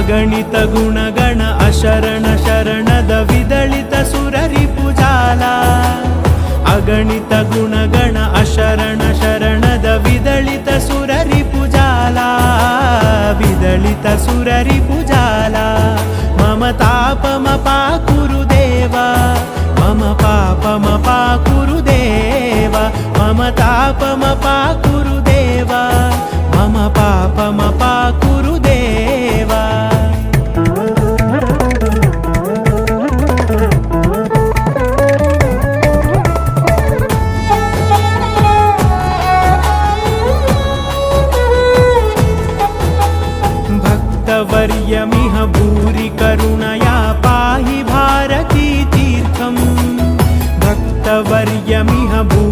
अगणित गुणगण अशरण शरणद विदलित सुररिपुजाला अगणित गुणगण अशरण शरणद विदलित सुररिपुजाला विदलित सुररिपुजाला मम तापमपा कुरुदेवा मम पापमपा कुरुदेवा मम तापमपा कुरुदेवा मम पापमपा कुरुदेवा भक्तवर्यमिह भूरि करुणया पाहि भारती तीर्थम् भक्तवर्यमिह भूरि